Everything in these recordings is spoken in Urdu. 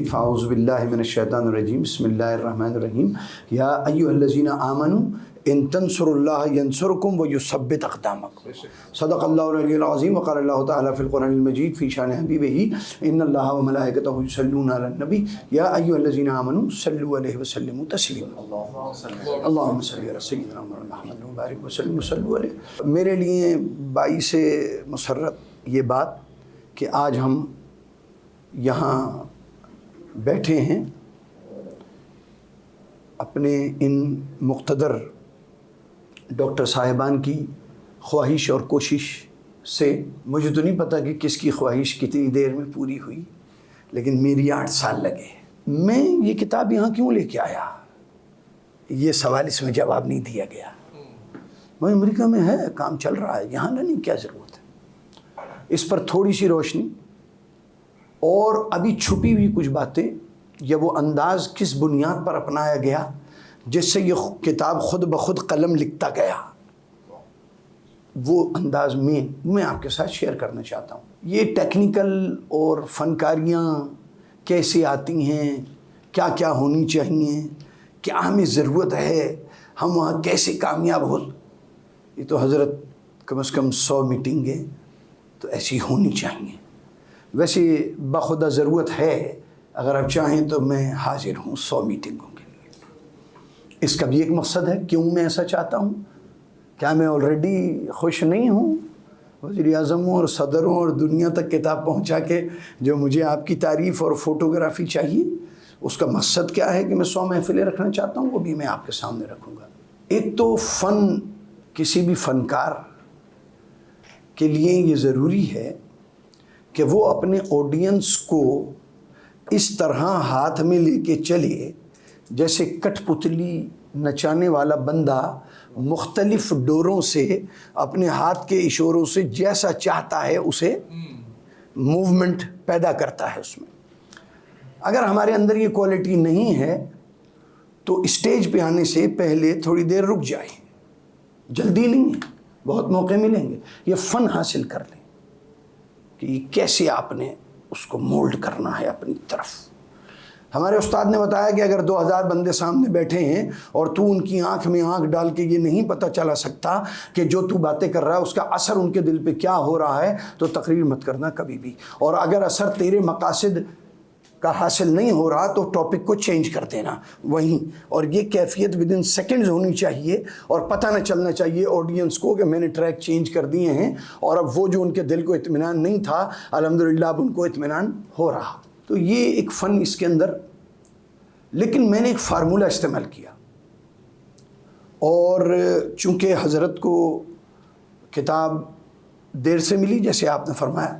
فاعوذ باللہ من الشیطان الرجیم بسم اللہ الرحمن الرحیم یا ایھا الذین آمنوا ان تنصروا اللہ ینصرکم ویثبت اقدامکم صدق اللہ العلی العظیم وقال اللہ تعالی فی القرآن المجید فی شان حبیبہ ان اللہ وملائکتہ یصلون علی النبی یا ایھا الذین آمنوا صلوا علیہ وسلموا تسلیما اللہم صلی علی سیدنا محمد وبارک وسلم وصلوا علیہ۔ میرے لیے باعث مسرت یہ بات کہ آج ہم یہاں بیٹھے ہیں اپنے ان مقتدر ڈاکٹر صاحبان کی خواہش اور کوشش سے۔ مجھے تو نہیں پتہ کہ کس کی خواہش کتنی دیر میں پوری ہوئی، لیکن میری 8 سال لگے۔ میں یہ کتاب یہاں کیوں لے کے آیا، یہ سوال اس میں جواب نہیں دیا گیا۔ میں امریکہ میں ہے، کام چل رہا ہے، یہاں نہیں، کیا ضرورت ہے۔ اس پر تھوڑی سی روشنی اور ابھی چھپی ہوئی کچھ باتیں یا وہ انداز کس بنیاد پر اپنایا گیا جس سے یہ کتاب خود بخود قلم لکھتا گیا، وہ انداز میں آپ کے ساتھ شیئر کرنا چاہتا ہوں۔ یہ ٹیکنیکل اور فنکاریاں کیسے آتی ہیں، کیا کیا ہونی چاہیے، کیا ہمیں ضرورت ہے، ہم وہاں کیسے کامیاب ہو، یہ تو حضرت کم از کم 100 میٹنگیں تو ایسی ہونی چاہیے۔ ویسے بخدا ضرورت ہے، اگر آپ چاہیں تو میں حاضر ہوں 100 میٹنگوں کے لیے۔ اس کا بھی ایک مقصد ہے، کیوں میں ایسا چاہتا ہوں؟ کیا میں آلریڈی خوش نہیں ہوں؟ وزیر اعظموں اور صدروں اور دنیا تک کتاب پہنچا کے جو مجھے آپ کی تعریف اور فوٹوگرافی چاہیے، اس کا مقصد کیا ہے کہ میں 100 محفلیں رکھنا چاہتا ہوں، وہ بھی میں آپ کے سامنے رکھوں گا۔ ایک تو فن، کسی بھی فنکار کے لیے یہ ضروری ہے کہ وہ اپنے آڈینس کو اس طرح ہاتھ میں لے کے چلے جیسے کٹ پتلی نچانے والا بندہ مختلف ڈوروں سے اپنے ہاتھ کے اشاروں سے جیسا چاہتا ہے اسے موومنٹ پیدا کرتا ہے۔ اس میں اگر ہمارے اندر یہ کوالٹی نہیں ہے تو اسٹیج پہ آنے سے پہلے تھوڑی دیر رک جائیں، جلدی نہیں ہے، بہت موقع ملیں گے۔ یہ فن حاصل کر لیں کہ یہ کیسے آپ نے اس کو مولڈ کرنا ہے اپنی طرف۔ ہمارے استاد نے بتایا کہ اگر 2000 بندے سامنے بیٹھے ہیں اور تو ان کی آنکھ میں آنکھ ڈال کے یہ نہیں پتہ چلا سکتا کہ جو تو باتیں کر رہا ہے اس کا اثر ان کے دل پہ کیا ہو رہا ہے، تو تقریر مت کرنا کبھی بھی۔ اور اگر اثر تیرے مقاصد کا حاصل نہیں ہو رہا تو ٹاپک کو چینج کر دینا وہیں۔ اور یہ کیفیت ودن سیکنڈز ہونی چاہیے اور پتہ نہ چلنا چاہیے آڈینس کو کہ میں نے ٹریک چینج کر دیے ہیں، اور اب وہ جو ان کے دل کو اطمینان نہیں تھا الحمدللہ اب ان کو اطمینان ہو رہا۔ تو یہ ایک فن اس کے اندر، لیکن میں نے ایک فارمولہ استعمال کیا، اور چونکہ حضرت کو کتاب دیر سے ملی جیسے آپ نے فرمایا،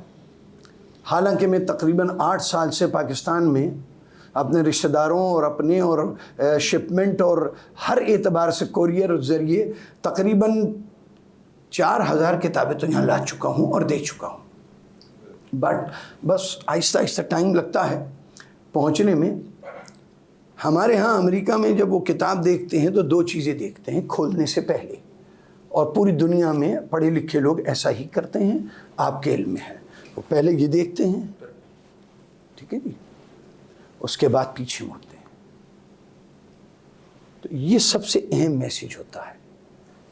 حالانکہ میں تقریباً 8 سال سے پاکستان میں اپنے رشتہ داروں اور اپنے اور شپمنٹ اور ہر اعتبار سے کوریئر ذریعے تقریباً 4000 کتابیں تو یہاں لا چکا ہوں اور دے چکا ہوں، بٹ بس آہستہ آہستہ ٹائم لگتا ہے پہنچنے میں۔ ہمارے ہاں امریکہ میں جب وہ کتاب دیکھتے ہیں تو 2 چیزیں دیکھتے ہیں کھولنے سے پہلے، اور پوری دنیا میں پڑھے لکھے لوگ ایسا ہی کرتے ہیں، آپ کے علم میں ہے، وہ پہلے یہ دیکھتے ہیں، ٹھیک ہے جی، اس کے بعد پیچھے مڑتے ہیں۔ تو یہ سب سے اہم میسیج ہوتا ہے،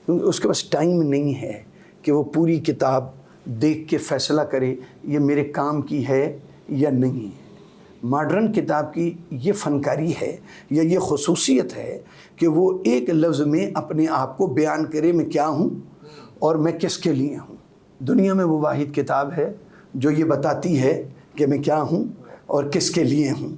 کیونکہ اس کے پاس ٹائم نہیں ہے کہ وہ پوری کتاب دیکھ کے فیصلہ کرے یہ میرے کام کی ہے یا نہیں ہے۔ ماڈرن کتاب کی یہ فنکاری ہے یا یہ خصوصیت ہے کہ وہ ایک لفظ میں اپنے آپ کو بیان کرے، میں کیا ہوں اور میں کس کے لیے ہوں۔ دنیا میں وہ واحد کتاب ہے جو یہ بتاتی ہے کہ میں کیا ہوں اور کس کے لیے ہوں،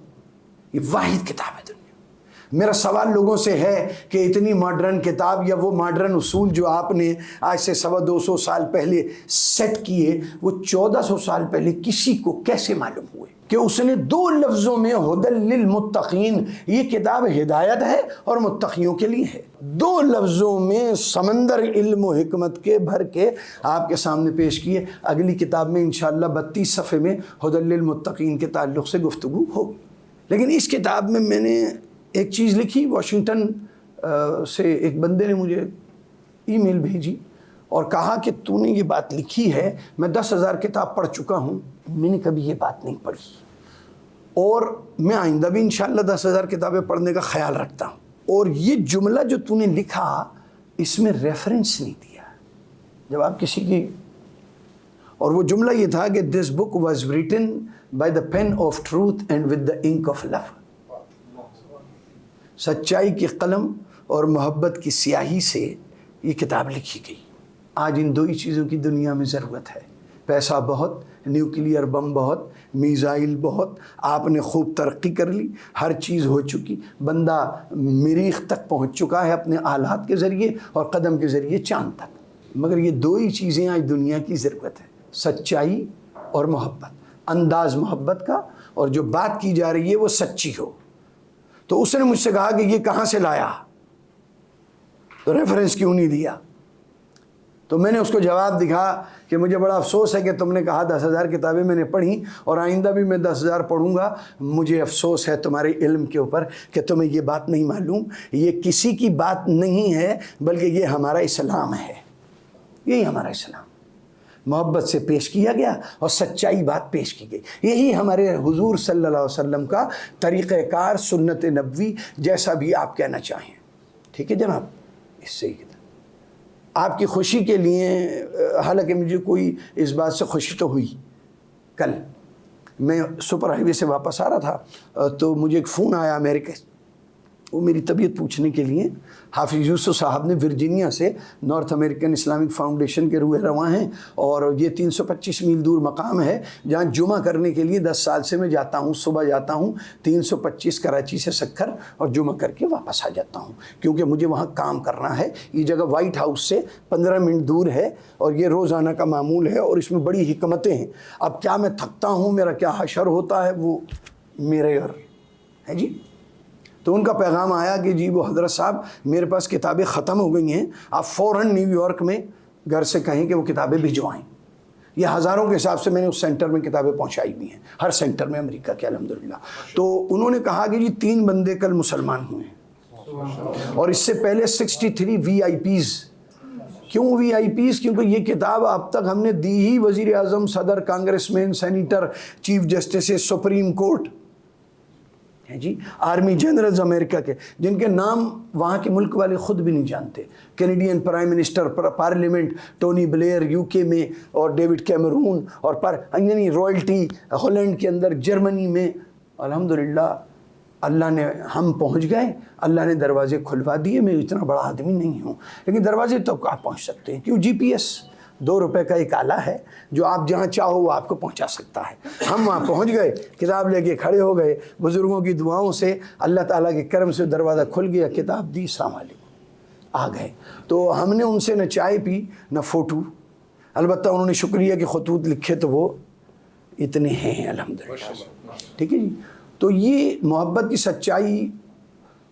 یہ واحد کتاب ہے دنیا۔ میرا سوال لوگوں سے ہے کہ اتنی ماڈرن کتاب یا وہ ماڈرن اصول جو آپ نے آج سے 250 سال پہلے سیٹ کیے، وہ 1400 سال پہلے کسی کو کیسے معلوم ہوئے کہ اس نے 2 لفظوں میں ہدی للمتقین، یہ کتاب ہدایت ہے اور متقیوں کے لیے ہے، 2 لفظوں میں سمندر علم و حکمت کے بھر کے آپ کے سامنے پیش کیے۔ اگلی کتاب میں انشاءاللہ 32 صفحے میں ہدی للمتقین کے تعلق سے گفتگو ہوگی۔ لیکن اس کتاب میں نے ایک چیز لکھی، واشنگٹن سے ایک بندے نے مجھے ای میل بھیجی اور کہا کہ تو نے یہ بات لکھی ہے، میں 10,000 کتاب پڑھ چکا ہوں، میں نے کبھی یہ بات نہیں پڑھی، اور میں آئندہ بھی انشاءاللہ 10,000 کتابیں پڑھنے کا خیال رکھتا ہوں، اور یہ جملہ جو تو نے لکھا اس میں ریفرنس نہیں دیا۔ جب آپ کسی کی، اور وہ جملہ یہ تھا کہ this book was written by the pen of truth and with the ink of love, سچائی کی قلم اور محبت کی سیاہی سے یہ کتاب لکھی گئی۔ آج ان 2 ہی چیزوں کی دنیا میں ضرورت ہے، پیسہ بہت، نیوکلیئر بم بہت، میزائل بہت، آپ نے خوب ترقی کر لی، ہر چیز ہو چکی، بندہ مریخ تک پہنچ چکا ہے اپنے آلات کے ذریعے اور قدم کے ذریعے چاند تک، مگر یہ 2 ہی چیزیں آج دنیا کی ضرورت ہے، سچائی اور محبت، انداز محبت کا، اور جو بات کی جا رہی ہے وہ سچی ہو۔ تو اس نے مجھ سے کہا کہ یہ کہاں سے لایا، تو ریفرنس کیوں نہیں دیا؟ تو میں نے اس کو جواب دکھا کہ مجھے بڑا افسوس ہے کہ تم نے کہا 10,000 کتابیں میں نے پڑھی اور آئندہ بھی میں 10,000 پڑھوں گا، مجھے افسوس ہے تمہارے علم کے اوپر کہ تمہیں یہ بات نہیں معلوم، یہ کسی کی بات نہیں ہے بلکہ یہ ہمارا اسلام ہے، یہی ہمارا اسلام، محبت سے پیش کیا گیا اور سچائی بات پیش کی گئی، یہی ہمارے حضور صلی اللہ علیہ وسلم کا طریقہ کار، سنت نبوی، جیسا بھی آپ کہنا چاہیں۔ ٹھیک ہے جناب، اس سے ہی آپ کی خوشی کے لیے، حالانکہ مجھے کوئی اس بات سے خوشی تو ہوئی، کل میں سپر ہائی وے سے واپس آ رہا تھا تو مجھے ایک فون آیا امریکہ سے، وہ میری طبیعت پوچھنے کے لیے، حافظ یوسف صاحب نے ورجینیا سے، نارتھ امریکن اسلامک فاؤنڈیشن کے روح رواں ہیں، اور یہ 325 میل دور مقام ہے جہاں جمعہ کرنے کے لیے 10 سال سے میں جاتا ہوں، صبح جاتا ہوں 325 کراچی سے سکھر، اور جمعہ کر کے واپس آ جاتا ہوں کیونکہ مجھے وہاں کام کرنا ہے۔ یہ جگہ وائٹ ہاؤس سے 15 منٹ دور ہے اور یہ روزانہ کا معمول ہے اور اس میں بڑی حکمتیں ہیں۔ اب کیا میں تھکتا ہوں، میرا کیا حشر ہوتا ہے، وہ میرے اور ہے جی۔ تو ان کا پیغام آیا کہ جی وہ حضرت صاحب میرے پاس کتابیں ختم ہو گئی ہیں، آپ فوراً نیو یارک میں گھر سے کہیں کہ وہ کتابیں بھجوائیں۔ یہ ہزاروں کے حساب سے میں نے اس سینٹر میں کتابیں پہنچائی بھی ہیں، ہر سینٹر میں امریکہ کے الحمدللہ۔ تو انہوں نے کہا کہ جی 3 بندے کل مسلمان ہوئے ہیں، اور اس سے پہلے 63 VIPs۔ کیوں VIPs؟ کیونکہ یہ کتاب اب تک ہم نے دی ہی وزیر اعظم، صدر، congressman, senator, chief justice supreme court, جی آرمی جنرلز امریکہ کے، جن کے نام وہاں کے ملک والے خود بھی نہیں جانتے، Canadian prime minister, parliament Tony Blair UK میں، اور ڈیوڈ کیمرون، اور یعنی رائلٹی ہالینڈ کے اندر، جرمنی میں۔ الحمدللہ اللہ نے، ہم پہنچ گئے، اللہ نے دروازے کھلوا دیے۔ میں اتنا بڑا آدمی نہیں ہوں لیکن دروازے تک آپ پہنچ سکتے ہیں، کیوں؟ GPS 2 روپے کا ایک آلہ ہے جو آپ جہاں چاہو وہ آپ کو پہنچا سکتا ہے۔ ہم وہاں پہنچ گئے، کتاب لے کے کھڑے ہو گئے، بزرگوں کی دعاؤں سے، اللہ تعالیٰ کے کرم سے دروازہ کھل گیا، کتاب دی، السلام علیکم، آ گئے۔ تو ہم نے ان سے نہ چائے پی نہ فوٹو، البتہ انہوں نے شکریہ کہ خطوط لکھے تو وہ اتنے ہیں الحمدللہ۔ ٹھیک ہے جی۔ تو یہ محبت کی سچائی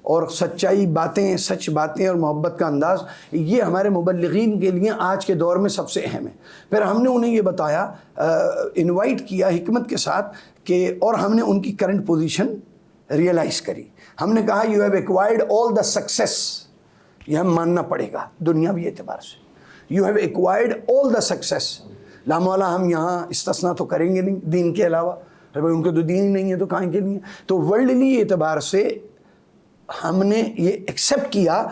اور سچائی باتیں، سچ باتیں اور محبت کا انداز، یہ ہمارے مبلغین کے لیے آج کے دور میں سب سے اہم ہے۔ پھر ہم نے انہیں یہ بتایا، انوائٹ کیا حکمت کے ساتھ، کہ اور ہم نے ان کی کرنٹ پوزیشن ریئلائز کری۔ ہم نے کہا you have acquired all the success, یہ ہم ماننا پڑے گا دنیاوی اعتبار سے، you have acquired all the success. لا مولا ہم یہاں استثنا تو کریں گے نہیں دین کے علاوہ، ان کے تو دین ہی نہیں ہے تو کہیں کے لیے۔ تو ورلڈلی اعتبار سے ہم نے یہ ایکسیپٹ کیا،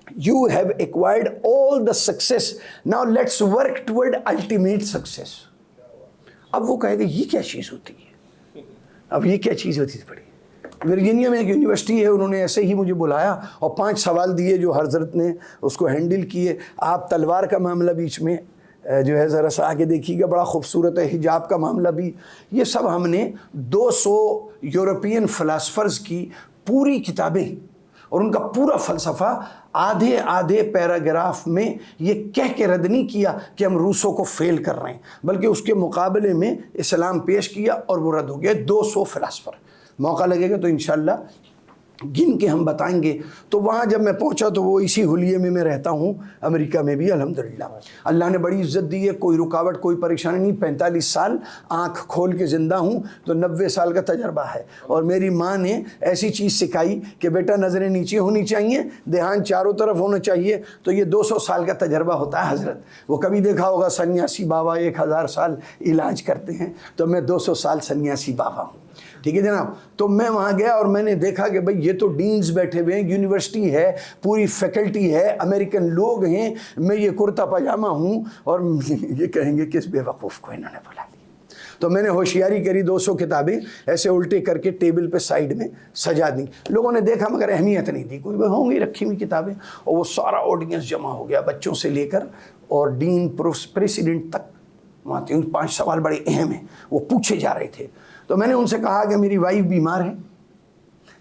you have acquired all the success, now let's work toward ultimate success. اب وہ کہے گا یہ کیا چیز ہوتی ہے، اب یہ کیا چیز ہوتی ہے؟ پڑھی ورجینیا میں ایک یونیورسٹی ہے، انہوں نے ایسے ہی مجھے بلایا اور 5 سوال دیے جو حضرت نے اس کو ہینڈل کیے۔ آپ تلوار کا معاملہ بیچ میں جو ہے ذرا سا آگے دیکھیے گا، بڑا خوبصورت ہے، حجاب کا معاملہ بھی، یہ سب ہم نے 200 یورپین فلاسفرز کی پوری کتابیں اور ان کا پورا فلسفہ آدھے آدھے پیراگراف میں یہ کہہ کے رد نہیں کیا کہ ہم روسوں کو فیل کر رہے ہیں، بلکہ اس کے مقابلے میں اسلام پیش کیا اور وہ رد ہو گیا۔ 200 فلاسفر، موقع لگے گا تو انشاءاللہ گن کے ہم بتائیں گے۔ تو وہاں جب میں پہنچا تو وہ اسی حلیے میں رہتا ہوں، امریکہ میں بھی الحمدللہ اللہ نے بڑی عزت دی ہے، کوئی رکاوٹ کوئی پریشانی نہیں۔ 45 سال آنکھ کھول کے زندہ ہوں تو 90 سال کا تجربہ ہے، اور میری ماں نے ایسی چیز سکھائی کہ بیٹا نظریں نیچے ہونی چاہیے، دھیان چاروں طرف ہونا چاہیے، تو یہ 200 سال کا تجربہ ہوتا ہے حضرت۔ وہ کبھی دیکھا ہوگا سنیاسی بابا 1000 سال علاج کرتے ہیں، تو میں 200 سال سنیاسی بابا ہوں، ٹھیک ہے جناب۔ تو میں وہاں گیا اور میں نے دیکھا کہ بھئی یہ تو ڈینز بیٹھے ہوئے ہیں، یونیورسٹی ہے، پوری فیکلٹی ہے، امریکن لوگ ہیں، میں یہ کرتا پاجامہ ہوں، اور یہ کہیں گے کس بے وقوف کو انہوں نے بلا دیا۔ تو میں نے ہوشیاری کری، 200 کتابیں ایسے الٹے کر کے ٹیبل پہ سائیڈ میں سجا دیں۔ لوگوں نے دیکھا مگر اہمیت نہیں دی، کوئی ہوں گی رکھی ہوئی کتابیں، اور وہ سارا آڈینس جمع ہو گیا، بچوں سے لے کر اور ڈین پریسیڈنٹ تک۔ وہاں 5 سوال بڑے اہم ہیں، وہ پوچھے جا رہے تھے۔ تو میں نے ان سے کہا کہ میری وائف بیمار ہے،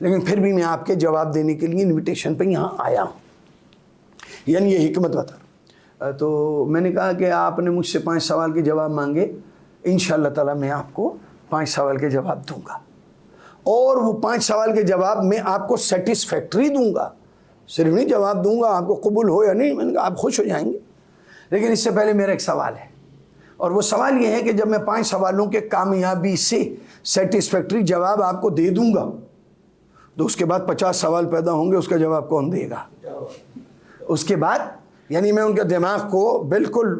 لیکن پھر بھی میں آپ کے جواب دینے کے لیے انویٹیشن پہ یہاں آیا ہوں، یعنی یہ حکمت بتا۔ تو میں نے کہا کہ آپ نے مجھ سے 5 سوال کے جواب مانگے، انشاءاللہ تعالیٰ میں آپ کو 5 سوال کے جواب دوں گا، اور وہ 5 سوال کے جواب میں آپ کو سیٹسفیکٹری دوں گا، صرف نہیں جواب دوں گا آپ کو قبول ہو یا نہیں، میں نے کہا آپ خوش ہو جائیں گے، لیکن اس سے پہلے میرا ایک سوال ہے، اور وہ سوال یہ ہے کہ جب میں 5 سوالوں کے کامیابی سے سیٹسفیکٹری جواب آپ کو دے دوں گا تو اس کے بعد 50 سوال پیدا ہوں گے، اس کا جواب کون دے گا؟ اس کے بعد یعنی میں ان کے دماغ کو بالکل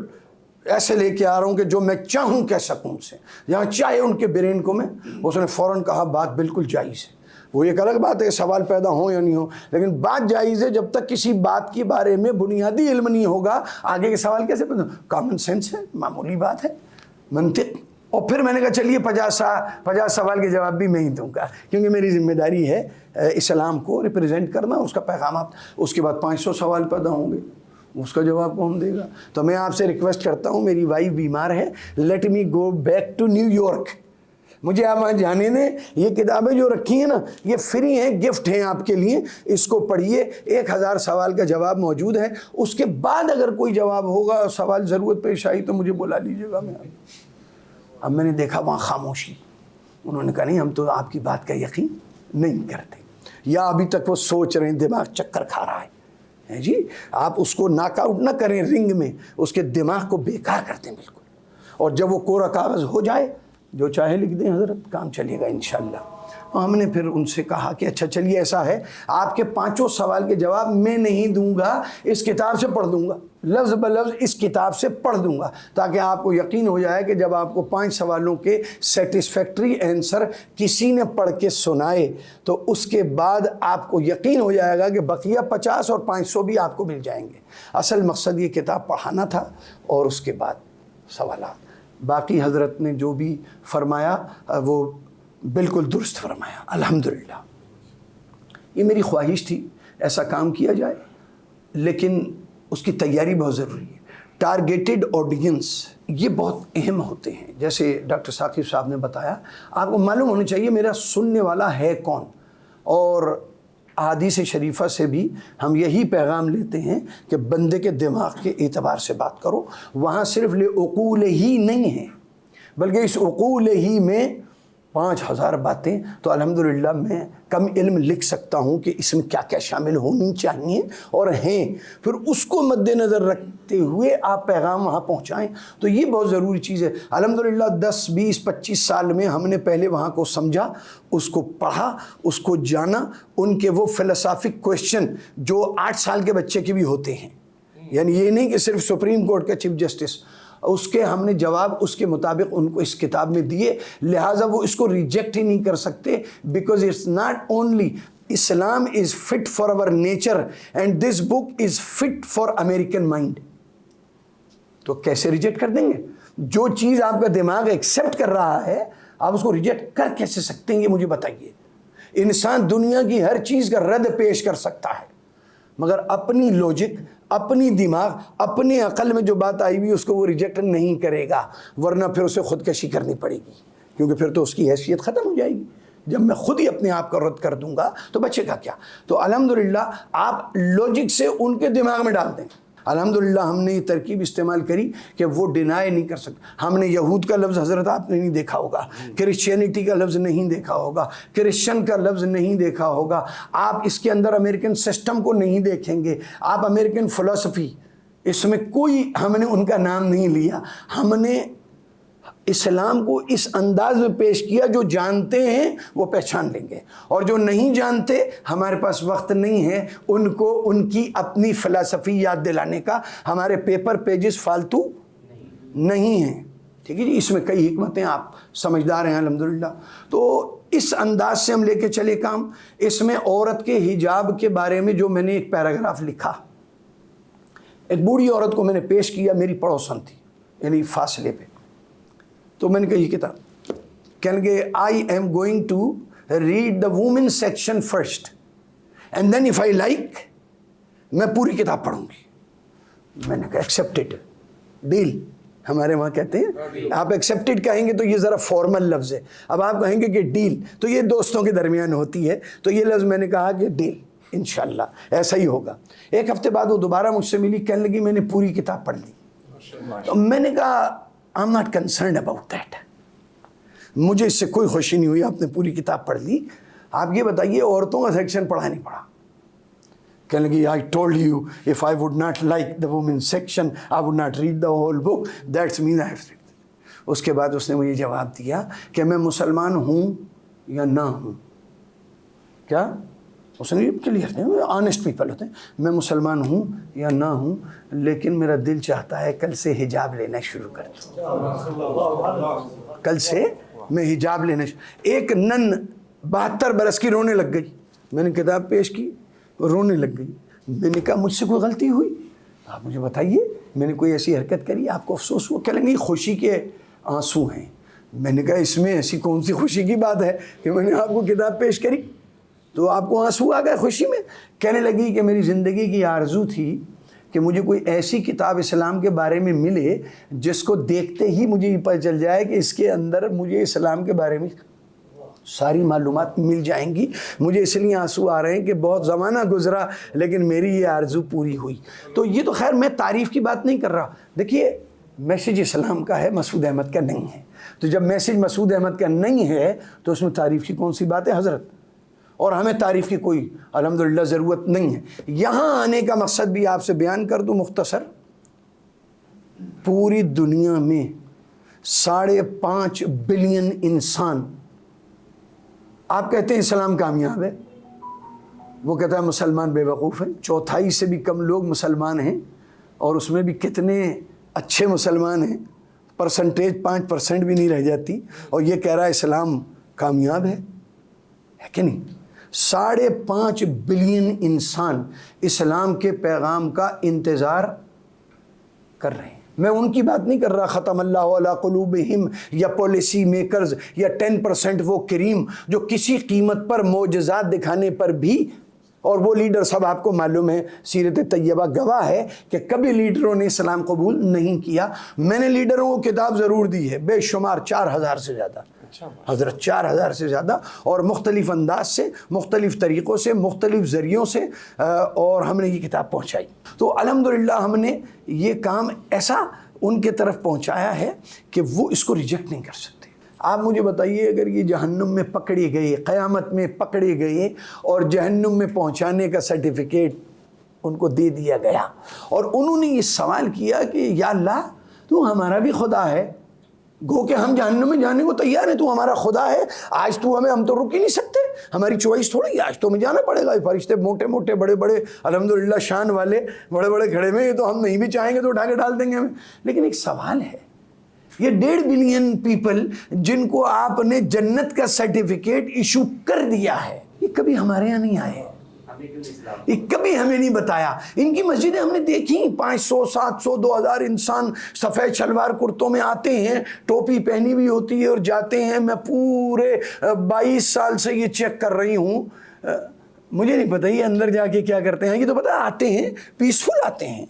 ایسے لے کے آ رہا ہوں کہ جو میں چاہوں کہہ سکوں ان سے، جہاں چاہے ان کے برین کو میں۔ اس نے فوراً کہا بات بالکل جائز ہے۔ وہ ایک الگ بات ہے کہ سوال پیدا ہوں یا نہیں ہو، لیکن بات جائز ہے جب تک کسی بات کے بارے میں بنیادی علم نہیں ہوگا، آگے کے سوال کیسے پیدا؟ کامن سینس ہے، معمولی بات ہے، منطق۔ اور پھر میں نے کہا چلیے 50 سوال کے جواب بھی میں ہی دوں گا، کیونکہ میری ذمہ داری ہے اسلام کو ریپریزنٹ کرنا، اس کا پیغامات۔ اس کے بعد 500 سوال پیدا ہوں گے، اس کا جواب کون دے گا؟ تو میں آپ سے ریکویسٹ کرتا ہوں، میری وائف بیمار ہے، let me go back to New York, مجھے آپ وہاں جانے دیں۔ یہ کتابیں جو رکھی ہیں نا، یہ فری ہیں، گفٹ ہیں آپ کے لیے، اس کو پڑھیے۔ 1000 سوال کا جواب موجود ہے، اس کے بعد اگر کوئی جواب ہوگا، سوال ضرورت پیش آئی تو مجھے بلا لیجیے گا۔ اب میں نے دیکھا وہاں خاموشی، انہوں نے کہا نہیں ہم تو آپ کی بات کا یقین نہیں کرتے، یا ابھی تک وہ سوچ رہے ہیں، دماغ چکر کھا رہا ہے۔ جی آپ اس کو ناک آؤٹ نہ کریں رنگ میں، اس کے دماغ کو بیکار کر دیں بالکل، اور جب وہ کوڑا کاغذ ہو جائے جو چاہے لکھ دیں حضرت، کام چلے گا انشاءاللہ۔ ہم نے پھر ان سے کہا کہ اچھا چلیے ایسا ہے، آپ کے 5 سوال کے جواب میں نہیں دوں گا، اس کتاب سے پڑھ دوں گا، لفظ بلفظ اس کتاب سے پڑھ دوں گا، تاکہ آپ کو یقین ہو جائے کہ جب آپ کو 5 سوالوں کے سیٹسفیکٹری آنسر کسی نے پڑھ کے سنائے تو اس کے بعد آپ کو یقین ہو جائے گا کہ بقیہ 50 اور 500 بھی آپ کو مل جائیں گے۔ اصل مقصد یہ کتاب پڑھانا تھا، اور اس کے بعد سوالات۔ باقی حضرت نے جو بھی فرمایا وہ بالکل درست فرمایا الحمدللہ۔ یہ میری خواہش تھی ایسا کام کیا جائے، لیکن اس کی تیاری بہت ضروری ہے۔ ٹارگیٹڈ آڈینس یہ بہت اہم ہوتے ہیں، جیسے ڈاکٹر ثاقب صاحب نے بتایا، آپ کو معلوم ہونا چاہیے میرا سننے والا ہے کون، اور احادیث شریفہ سے بھی ہم یہی پیغام لیتے ہیں کہ بندے کے دماغ کے اعتبار سے بات کرو، وہاں صرف لعقول ہی نہیں ہے، بلکہ اس عقول ہی میں 5000 باتیں۔ تو الحمدللہ میں کم علم لکھ سکتا ہوں کہ اس میں کیا کیا شامل ہونی چاہیے اور ہیں، پھر اس کو مد نظر رکھتے ہوئے آپ پیغام وہاں پہنچائیں، تو یہ بہت ضروری چیز ہے۔ الحمدللہ 10 20 25 سال میں ہم نے پہلے وہاں کو سمجھا، اس کو پڑھا، اس کو جانا، ان کے وہ فلسافک کویسچن جو 8 سال کے بچے کے بھی ہوتے ہیں، یعنی یہ نہیں کہ صرف سپریم کورٹ کا چیف جسٹس، اس کے ہم نے جواب اس کے مطابق ان کو اس کتاب میں دیے، لہٰذا وہ اس کو ریجیکٹ ہی نہیں کر سکتے، because it's not only Islam is fit for our nature and this book is fit for American mind. تو کیسے ریجیکٹ کر دیں گے؟ جو چیز آپ کا دماغ ایکسیپٹ کر رہا ہے آپ اس کو ریجیکٹ کر کیسے سکتے ہیں، یہ مجھے بتائیے۔ انسان دنیا کی ہر چیز کا رد پیش کر سکتا ہے، مگر اپنی لوجک، اپنی دماغ، اپنی عقل میں جو بات آئی ہوئی اس کو وہ ریجیکٹ نہیں کرے گا، ورنہ پھر اسے خودکشی کرنی پڑے گی، کیونکہ پھر تو اس کی حیثیت ختم ہو جائے گی۔ جب میں خود ہی اپنے آپ کا رد کر دوں گا تو بچے گا کیا؟ تو الحمدللہ آپ لوجک سے ان کے دماغ میں ڈال دیں. الحمدللہ ہم نے یہ ترکیب استعمال کری کہ وہ ڈینائی نہیں کر سکتے. ہم نے یہود کا لفظ حضرت آپ نے نہیں دیکھا ہوگا، کرسچینٹی کا لفظ نہیں دیکھا ہوگا، کرسچن کا لفظ نہیں دیکھا ہوگا، آپ اس کے اندر امریکن سسٹم کو نہیں دیکھیں گے، آپ امریکن فلسفی، اس میں کوئی ہم نے ان کا نام نہیں لیا. ہم نے اسلام کو اس انداز میں پیش کیا، جو جانتے ہیں وہ پہچان لیں گے، اور جو نہیں جانتے ہمارے پاس وقت نہیں ہے ان کو ان کی اپنی فلسفی یاد دلانے کا. ہمارے پیپر پیجز فالتو نہیں ہیں. ٹھیک ہے جی، اس میں کئی حکمتیں، آپ سمجھدار ہیں الحمدللہ. تو اس انداز سے ہم لے کے چلے کام. اس میں عورت کے حجاب کے بارے میں جو میں نے ایک پیراگراف لکھا، ایک بوڑھی عورت کو میں نے پیش کیا، میری پڑوسن تھی یعنی فاصلے پہ. تو میں نے کہا یہ کتاب، کہنے کہ I am going to read the women section first and then if I like میں پوری کتاب پڑھوں گی. میں نے کہا ایکسیپٹڈ، ڈیل. ہمارے وہاں کہتے ہیں آپ ایکسیپٹڈ کہیں گے تو یہ ذرا فارمل لفظ ہے، اب آپ کہیں گے کہ ڈیل تو یہ دوستوں کے درمیان ہوتی ہے، تو یہ لفظ میں نے کہا کہ ڈیل، انشاءاللہ ایسا ہی ہوگا. ایک ہفتے بعد وہ دوبارہ مجھ سے ملی، کہنے لگی میں نے پوری کتاب پڑھ لی. تو میں نے کہا I'm not concerned about that. مجھے اس سے کوئی خوشی نہیں ہوئی، آپ نے پوری کتاب پڑھ لی. آپ یہ بتائیے عورتوں کا سیکشن پڑھا نہیں پڑھا؟ کہنے لگی I told you if I would not like the women section I would not read the whole book. That's mean I have read. اس کے بعد اس نے مجھے جواب دیا کہ میں مسلمان ہوں یا نہ ہوں. کیا؟ اس نے کلیئر دیا، آنیسٹ پیپل ہوتے ہیں. میں مسلمان ہوں یا نہ ہوں، لیکن میرا دل چاہتا ہے کل سے حجاب لینا شروع کر دوں. کل سے میں حجاب لینا ایک نن 72 برس کی رونے لگ گئی. میں نے کتاب پیش کی، رونے لگ گئی. میں نے کہا مجھ سے کوئی غلطی ہوئی؟ آپ مجھے بتائیے، میں نے کوئی ایسی حرکت کری آپ کو افسوس ہوا؟ کہہ لیں گے خوشی کے آنسو ہیں. میں نے کہا اس میں ایسی کون سی خوشی کی بات ہے کہ میں نے آپ کو کتاب پیش کری تو آپ کو آنسو آ گئے خوشی میں؟ کہنے لگی کہ میری زندگی کی آرزو تھی کہ مجھے کوئی ایسی کتاب اسلام کے بارے میں ملے جس کو دیکھتے ہی مجھے یہ پتہ چل جائے کہ اس کے اندر مجھے اسلام کے بارے میں ساری معلومات مل جائیں گی. مجھے اس لیے آنسو آ رہے ہیں کہ بہت زمانہ گزرا لیکن میری یہ آرزو پوری ہوئی. تو یہ تو خیر میں تعریف کی بات نہیں کر رہا. دیکھیے میسیج اسلام کا ہے، مسعود احمد کا نہیں ہے. تو جب میسیج مسعود احمد کا نہیں ہے تو اس میں تعریف کی کون سی بات ہے حضرت؟ اور ہمیں تعریف کی کوئی الحمدللہ ضرورت نہیں ہے. یہاں آنے کا مقصد بھی آپ سے بیان کر دوں مختصر. پوری دنیا میں 5.5 بلین انسان، آپ کہتے ہیں اسلام کامیاب ہے، وہ کہتا ہے مسلمان بے وقوف ہیں. 1/4 سے بھی کم لوگ مسلمان ہیں، اور اس میں بھی کتنے اچھے مسلمان ہیں، پرسنٹیج 5% بھی نہیں رہ جاتی، اور یہ کہہ رہا ہے اسلام کامیاب ہے کہ نہیں؟ 5.5 بلین انسان اسلام کے پیغام کا انتظار کر رہے ہیں. میں ان کی بات نہیں کر رہا ختم اللہ علی قلوبہم یا پالیسی میکرز یا 10% وہ کریم جو کسی قیمت پر معجزات دکھانے پر بھی، اور وہ لیڈر سب آپ کو معلوم ہے، سیرت طیبہ گواہ ہے کہ کبھی لیڈروں نے اسلام قبول نہیں کیا. میں نے لیڈروں کو کتاب ضرور دی ہے، بے شمار 4000 سے زیادہ حضرت، 4000 سے زیادہ، اور مختلف انداز سے، مختلف طریقوں سے، مختلف ذریعوں سے، اور ہم نے یہ کتاب پہنچائی. تو الحمدللہ ہم نے یہ کام ایسا ان کے طرف پہنچایا ہے کہ وہ اس کو ریجیکٹ نہیں کر سکتے. آپ مجھے بتائیے اگر یہ جہنم میں پکڑے گئے، قیامت میں پکڑے گئے اور جہنم میں پہنچانے کا سرٹیفکیٹ ان کو دے دیا گیا، اور انہوں نے یہ سوال کیا کہ یا اللہ تو ہمارا بھی خدا ہے، گو کہ ہم جہنم میں جانے کو تیار ہیں، تو ہمارا خدا ہے، آج تو ہم تو رک ہی نہیں سکتے، ہماری چوائس تھوڑی ہے، آج تو ہمیں جانا پڑے گا. فرشتے موٹے موٹے بڑے بڑے الحمدللہ شان والے بڑے بڑے کھڑے ہوئے، تو ہم نہیں بھی چاہیں گے تو اٹھا کے ڈال دیں گے ہمیں. لیکن ایک سوال ہے، یہ 1.5 بلین پیپل جن کو آپ نے جنت کا سرٹیفکیٹ ایشو کر دیا ہے، یہ کبھی ہمارے یہاں نہیں آئے، یہ کبھی ہمیں نہیں بتایا. ان کی مسجدیں ہم نے دیکھی، 500 700 2000 انسان سفید شلوار کرتوں میں آتے ہیں، ٹوپی پہنی ہوئی ہوتی ہے اور جاتے ہیں. میں پورے 22 سال سے یہ چیک کر رہی ہوں، مجھے نہیں پتہ یہ اندر جا کے کیا کرتے ہیں. یہ تو پتہ آتے ہیں پیسفل، آتے ہیں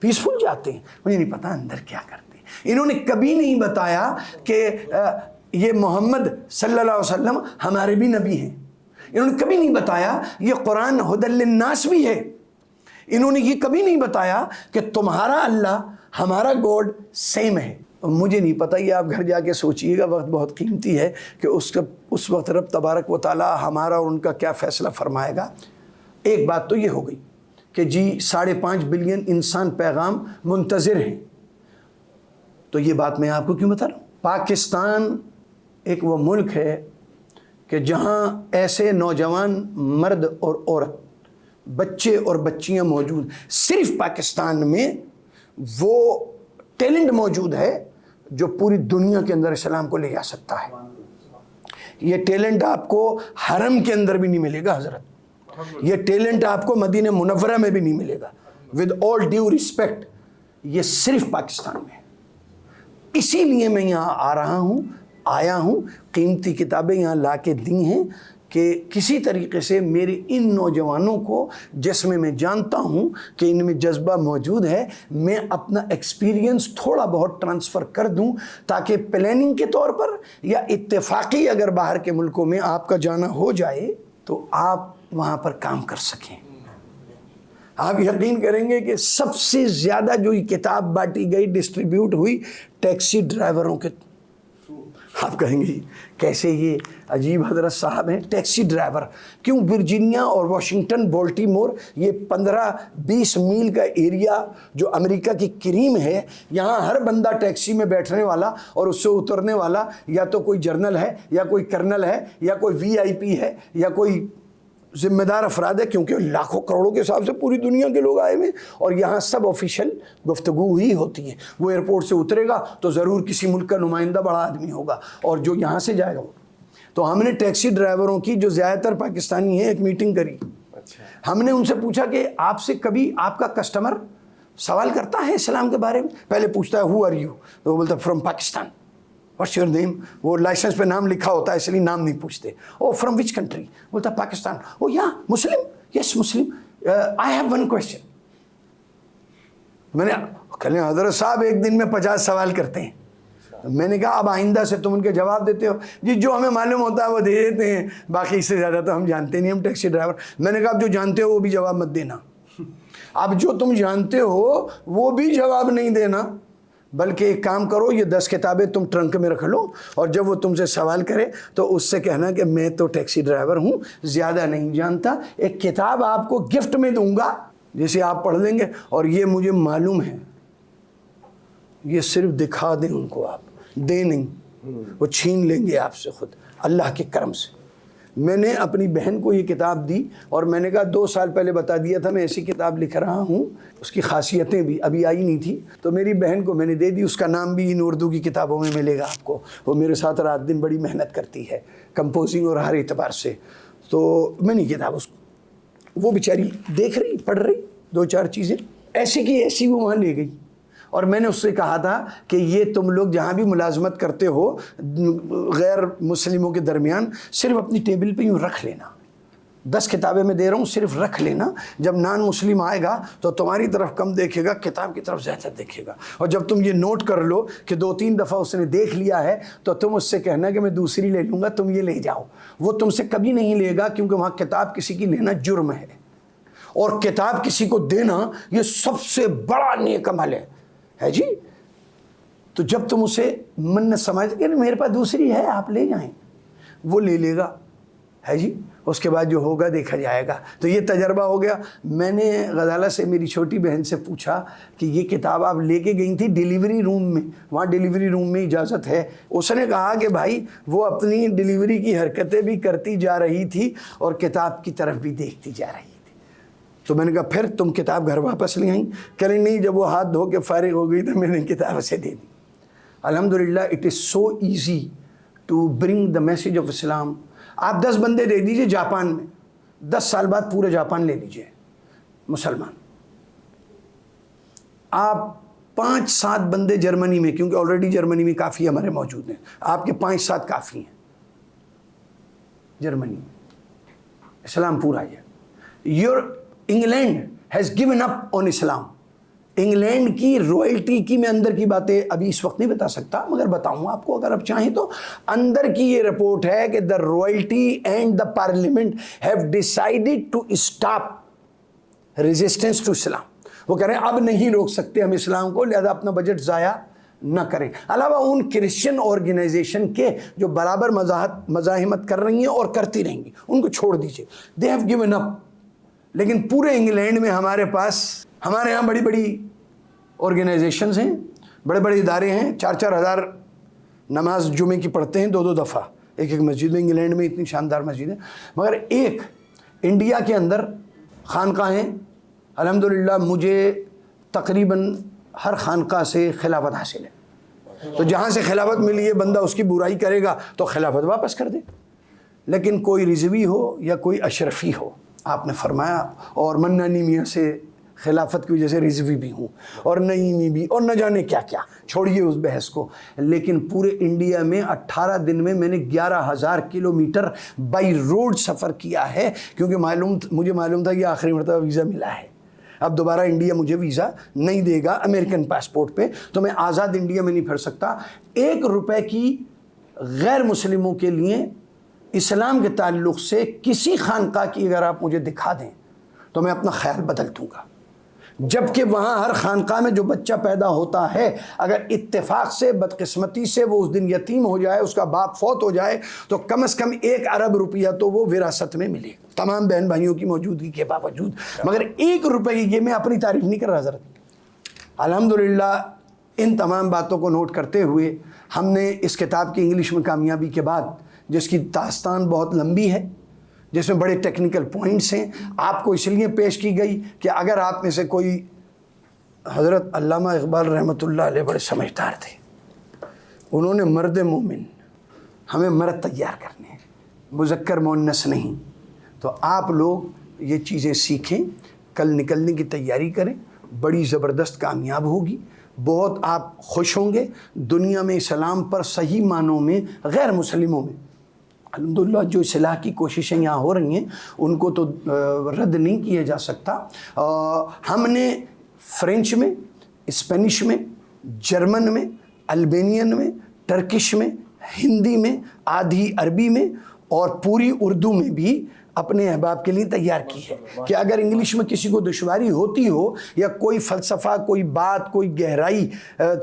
پیسفل جاتے ہیں، مجھے نہیں پتہ اندر کیا کرتے ہیں. انہوں نے کبھی نہیں بتایا کہ یہ محمد صلی اللہ علیہ وسلم ہمارے بھی نبی ہیں. انہوں نے کبھی نہیں بتایا یہ قرآن ہدی للناس بھی ہے. انہوں نے یہ کبھی نہیں بتایا کہ تمہارا اللہ ہمارا گاڈ سیم ہے. مجھے نہیں پتہ، یہ آپ گھر جا کے سوچئے گا، وقت بہت قیمتی ہے کہ اس وقت رب تبارک و تعالی ہمارا اور ان کا کیا فیصلہ فرمائے گا. ایک بات تو یہ ہو گئی کہ جی 5.5 بلین انسان پیغام منتظر ہیں. تو یہ بات میں آپ کو کیوں بتا رہا ہوں؟ پاکستان ایک وہ ملک ہے کہ جہاں ایسے نوجوان مرد اور عورت، بچے اور بچیاں موجود، صرف پاکستان میں وہ ٹیلنٹ موجود ہے جو پوری دنیا کے اندر اسلام کو لے جا سکتا ہے. یہ ٹیلنٹ آپ کو حرم کے اندر بھی نہیں ملے گا حضرت. یہ ٹیلنٹ آپ کو مدینہ منورہ میں بھی نہیں ملے گا. ود آل ڈیو ریسپیکٹ، یہ صرف پاکستان میں ہے. اسی لیے میں یہاں آیا ہوں، قیمتی کتابیں یہاں لا کے دی ہیں کہ کسی طریقے سے میرے ان نوجوانوں کو، جس میں جانتا ہوں کہ ان میں جذبہ موجود ہے، میں اپنا ایکسپیرینس تھوڑا بہت ٹرانسفر کر دوں تاکہ پلاننگ کے طور پر یا اتفاقی اگر باہر کے ملکوں میں آپ کا جانا ہو جائے تو آپ وہاں پر کام کر سکیں. آپ یقین کریں گے کہ سب سے زیادہ جو یہ کتاب بانٹی گئی، ڈسٹریبیوٹ ہوئی، ٹیکسی ڈرائیوروں کے. آپ کہیں گے کیسے یہ عجیب حضرت صاحب ہیں ٹیکسی ڈرائیور. کیوں؟ ورجینیا اور واشنگٹن، بالٹیمور، یہ 15-20 میل کا ایریا جو امریکہ کی کریم ہے، یہاں ہر بندہ ٹیکسی میں بیٹھنے والا اور اس سے اترنے والا یا تو کوئی جرنل ہے یا کوئی کرنل ہے یا کوئی VIP ہے یا کوئی ذمہ دار افراد ہے، کیونکہ لاکھوں کروڑوں کے حساب سے پوری دنیا کے لوگ آئے ہوئے اور یہاں سب آفیشیل گفتگو ہی ہوتی ہے. وہ ایئرپورٹ سے اترے گا تو ضرور کسی ملک کا نمائندہ بڑا آدمی ہوگا اور جو یہاں سے جائے گا وہ. تو ہم نے ٹیکسی ڈرائیوروں کی جو زیادہ تر پاکستانی ہیں ایک میٹنگ کری. ہم نے ان سے پوچھا کہ آپ سے کبھی آپ کا کسٹمر سوال کرتا ہے اسلام کے بارے میں؟ پہلے پوچھتا ہے ہو آر یو، تو وہ بولتا ہے from Pakistan. What's your name? وہ لائسنس پہ نام لکھا ہوتا ہے اس لیے نام نہیں پوچھتے. Oh from which country? بولتا پاکستان. او یا Muslim? Yes Muslim. I have one question. میں نے کہنے حضرت صاحب ایک دن میں 50 سوال کرتے ہیں. میں نے کہا اب آئندہ سے تم ان کے جواب دیتے ہو؟ جی جو ہمیں معلوم ہوتا ہے وہ دے دیتے ہیں، باقی اس سے زیادہ تو ہم جانتے نہیں، ہم ٹیکسی ڈرائیور. میں نے کہا اب جو جانتے ہو وہ بھی جواب مت دینا. اب جو تم جانتے ہو وہ بھی جواب نہیں دینا، بلکہ ایک کام کرو، یہ 10 کتابیں تم ٹرنک میں رکھ لو اور جب وہ تم سے سوال کرے تو اس سے کہنا کہ میں تو ٹیکسی ڈرائیور ہوں، زیادہ نہیں جانتا، ایک کتاب آپ کو گفٹ میں دوں گا جسے آپ پڑھ لیں گے اور یہ مجھے معلوم ہے. یہ صرف دکھا دیں ان کو، آپ دیں نہیں، وہ چھین لیں گے آپ سے خود اللہ کے کرم سے. میں نے اپنی بہن کو یہ کتاب دی اور میں نے کہا 2 سال پہلے بتا دیا تھا میں ایسی کتاب لکھ رہا ہوں، اس کی خاصیتیں بھی ابھی آئی نہیں تھی، تو میری بہن کو میں نے دے دی. اس کا نام بھی ان اردو کی کتابوں میں ملے گا آپ کو. وہ میرے ساتھ رات دن بڑی محنت کرتی ہے کمپوزنگ اور ہر اعتبار سے. تو میں نے کتاب اس کو، وہ بیچاری دیکھ رہی، پڑھ رہی 2-4 چیزیں ایسی کی ایسی وہ وہاں لے گئی. اور میں نے اس سے کہا تھا کہ یہ تم لوگ جہاں بھی ملازمت کرتے ہو غیر مسلموں کے درمیان، صرف اپنی ٹیبل پہ یوں رکھ لینا. 10 کتابیں میں دے رہا ہوں، صرف رکھ لینا. جب نان مسلم آئے گا تو تمہاری طرف کم دیکھے گا، کتاب کی طرف زیادہ دیکھے گا. اور جب تم یہ نوٹ کر لو کہ 2-3 دفعہ اس نے دیکھ لیا ہے تو تم اس سے کہنا کہ میں دوسری لے لوں گا، تم یہ لے جاؤ. وہ تم سے کبھی نہیں لے گا، کیونکہ وہاں کتاب کسی کی لینا جرم ہے اور کتاب کسی کو دینا یہ سب سے بڑا نیک عمل ہے جی. تو جب تم اسے من سمجھ کہ میرے پاس دوسری ہے آپ لے جائیں، وہ لے لے گا ہے جی. اس کے بعد جو ہوگا دیکھا جائے گا. تو یہ تجربہ ہو گیا. میں نے غزالہ سے، میری چھوٹی بہن سے پوچھا کہ یہ کتاب آپ لے کے گئی تھی ڈیلیوری روم میں، وہاں ڈیلیوری روم میں اجازت ہے؟ اس نے کہا کہ بھائی وہ اپنی ڈیلیوری کی حرکتیں بھی کرتی جا رہی تھی اور کتاب کی طرف بھی دیکھتی جا رہی تھی. تو میں نے کہا پھر تم کتاب گھر واپس لے آئیں؟ کہ نہیں، جب وہ ہاتھ دھو کے فارغ ہو گئی تو میں نے کتاب اسے دے دی. الحمدللہ it is so easy to bring the message of Islam. آپ 10 بندے دے دیجئے جاپان میں، 10 سال بعد پورے جاپان لے لیجئے مسلمان. آپ 5-7 بندے جرمنی میں، کیونکہ آلریڈی جرمنی میں کافی ہمارے موجود ہیں، آپ کے 5-7 کافی ہیں جرمنی میں. اسلام پورا ہے. England has given up on Islam. England کی رائلٹی کی میں اندر کی باتیں ابھی اس وقت نہیں بتا سکتا، مگر بتاؤں آپ کو اگر آپ چاہیں تو. اندر کی یہ رپورٹ ہے کہ the royalty and the parliament have decided to stop resistance to Islam. وہ کہہ رہے ہیں اب نہیں روک سکتے ہم اسلام کو، لہذا اپنا بجٹ ضائع نہ کریں. علاوہ ان کرسچن آرگنائزیشن کے جو برابر مزاحمت کر رہی ہیں اور کرتی رہیں گی، ان کو چھوڑ دیجئے. They have given up. لیکن پورے انگلینڈ میں ہمارے پاس، ہمارے ہاں بڑی بڑی آرگنائزیشنز ہیں، بڑے بڑے ادارے ہیں، 4-4 ہزار نماز جمعے کی پڑھتے ہیں 2-2 دفعہ ایک مسجد میں. انگلینڈ میں اتنی شاندار مسجد ہے. مگر ایک انڈیا کے اندر خانقاہیں، الحمدللہ مجھے تقریباً ہر خانقاہ سے خلافت حاصل ہے. تو جہاں سے خلافت ملی ہے بندہ اس کی برائی کرے گا تو خلافت واپس کر دے. لیکن کوئی رضوی ہو یا کوئی اشرفی ہو، آپ نے فرمایا، اور منانی میاں سے خلافت کی وجہ سے رضوی بھی ہوں اور نعیمی بھی اور نہ جانے کیا کیا، چھوڑیے اس بحث کو. لیکن پورے انڈیا میں 18 دن میں نے 11,000 کلومیٹر بائی روڈ سفر کیا ہے، کیونکہ مجھے معلوم تھا کہ آخری مرتبہ ویزا ملا ہے. اب دوبارہ انڈیا مجھے ویزا نہیں دے گا امریکن پاسپورٹ پہ، تو میں آزاد انڈیا میں نہیں پھر سکتا. 1 روپے کی غیر مسلموں کے لیے اسلام کے تعلق سے کسی خانقاہ کی اگر آپ مجھے دکھا دیں تو میں اپنا خیال بدل دوں گا. جبکہ وہاں ہر خانقاہ میں جو بچہ پیدا ہوتا ہے اگر اتفاق سے بدقسمتی سے وہ اس دن یتیم ہو جائے، اس کا باپ فوت ہو جائے، تو کم از کم 1 ارب روپیہ تو وہ وراثت میں ملے، تمام بہن بھائیوں کی موجودگی کے باوجود. مگر 1 روپے کی، یہ میں اپنی تعریف نہیں کر رہا حضرت، الحمدللہ ان تمام باتوں کو نوٹ کرتے ہوئے ہم نے اس کتاب کی انگلش میں کامیابی کے بعد، جس کی داستان بہت لمبی ہے، جس میں بڑے ٹیکنیکل پوائنٹس ہیں، آپ کو اس لیے پیش کی گئی کہ اگر آپ میں سے کوئی، حضرت علامہ اقبال رحمۃ اللہ علیہ بڑے سمجھدار تھے، انہوں نے مرد مومن، ہمیں مرد تیار کرنے ہیں، مذکر مؤنث نہیں. تو آپ لوگ یہ چیزیں سیکھیں، کل نکلنے کی تیاری کریں، بڑی زبردست کامیاب ہوگی. بہت آپ خوش ہوں گے دنیا میں اسلام پر صحیح معنوں میں، غیر مسلموں میں الحمدللہ جو اصلاح کی کوششیں یہاں ہو رہی ہیں ان کو تو رد نہیں کیا جا سکتا. ہم نے فرینچ میں، اسپینش میں، جرمن میں، البینین میں، ٹرکش میں، ہندی میں، آدھی عربی میں اور پوری اردو میں بھی اپنے احباب کے لیے تیار کی ہے کہ اگر انگلش میں کسی کو دشواری ہوتی ہو یا کوئی فلسفہ، کوئی بات، کوئی گہرائی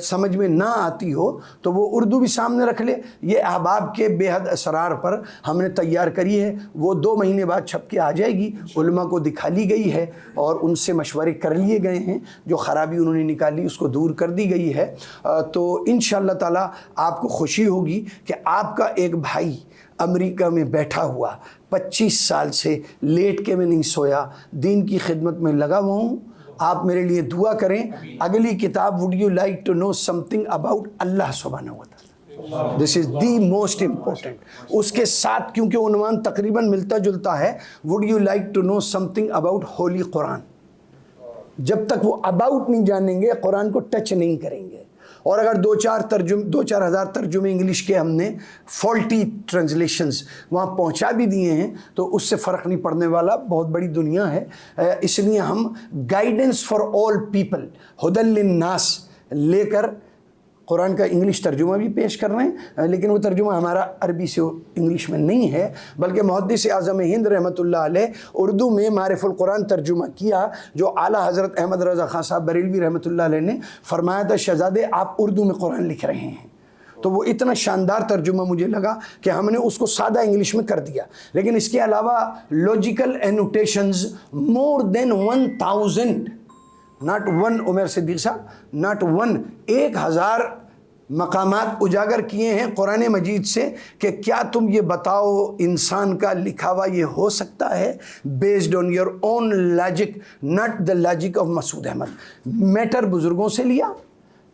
سمجھ میں نہ آتی ہو تو وہ اردو بھی سامنے رکھ لے. یہ احباب کے بے حد اسرار پر ہم نے تیار کری ہے، وہ 2 مہینے بعد چھپ کے آ جائے گی. علماء کو دکھا لی گئی ہے اور ان سے مشورے کر لیے گئے ہیں، جو خرابی انہوں نے نکالی اس کو دور کر دی گئی ہے. تو انشاءاللہ تعالی آپ کو خوشی ہوگی کہ آپ کا ایک بھائی امریکہ میں بیٹھا ہوا 25 سال سے لیٹ کے میں نہیں سویا، دین کی خدمت میں لگا ہوا ہوں. آپ میرے لیے دعا کریں. اگلی کتاب would you like to know something about اللہ سبحانہ و تعالیٰ، دس از دی موسٹ امپورٹنٹ. اس کے ساتھ کیونکہ عنوان تقریباً ملتا جلتا ہے، would you like to know something about holy Quran. جب تک وہ اباؤٹ نہیں جانیں گے قرآن کو ٹچ نہیں کریں گے. اور اگر 2-4 ہزار ترجمے انگلش کے ہم نے فالٹی ٹرانسلیشنز وہاں پہنچا بھی دیے ہیں تو اس سے فرق نہیں پڑنے والا، بہت بڑی دنیا ہے. اس لیے ہم گائیڈنس فار آل پیپل، ہدی للناس لے کر قرآن کا انگلش ترجمہ بھی پیش کر رہے ہیں. لیکن وہ ترجمہ ہمارا عربی سے انگلش میں نہیں ہے، بلکہ محدث اعظم ہند رحمۃ اللہ علیہ اردو میں معرف القرآن ترجمہ کیا، جو اعلیٰ حضرت احمد رضا خان صاحب بریلوی رحمۃ اللہ علیہ نے فرمایا تھا شہزادے آپ اردو میں قرآن لکھ رہے ہیں. تو وہ اتنا شاندار ترجمہ مجھے لگا کہ ہم نے اس کو سادہ انگلش میں کر دیا. لیکن اس کے علاوہ logical annotations more than 1000، not one, Umar Siddique صاحب ناٹ ون، 1000 مقامات اجاگر کیے ہیں قرآن مجید سے کہ کیا تم یہ بتاؤ انسان کا لکھا ہوا یہ ہو سکتا ہے based on your own logic, not the logic of Masood Ahmed. میٹر بزرگوں سے لیا،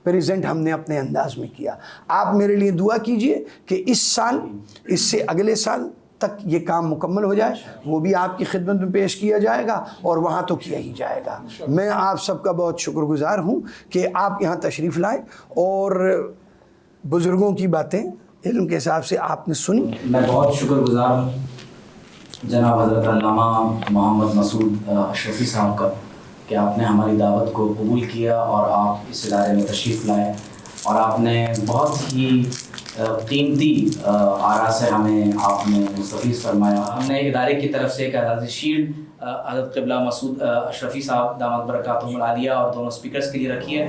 پریزنٹ ہم نے اپنے انداز میں کیا. آپ میرے لیے دعا کیجئے کہ اس سال، اس سے اگلے سال تک یہ کام مکمل ہو جائے، وہ بھی آپ کی خدمت میں پیش کیا جائے گا اور وہاں تو کیا ہی جائے گا. میں آپ سب کا بہت شکر گزار ہوں کہ آپ یہاں تشریف لائے اور بزرگوں کی باتیں علم کے حساب سے آپ نے سنی. میں بہت شکر گزار ہوں جناب حضرت علامہ محمد مسعود اشرفی صاحب کا کہ آپ نے ہماری دعوت کو قبول کیا اور آپ اس ادارے میں تشریف لائے، اور آپ نے بہت ہی قیمتی آراء سے ہمیں آپ نے مستفیض فرمایا۔ ہم نے ادارے کی طرف سے ایک اعزازی شیلڈ حضرت قبلہ مسعود اشرفی صاحب دامت برکاتہم العالیہ اور دونوں اسپیکرز کے لیے رکھی ہے۔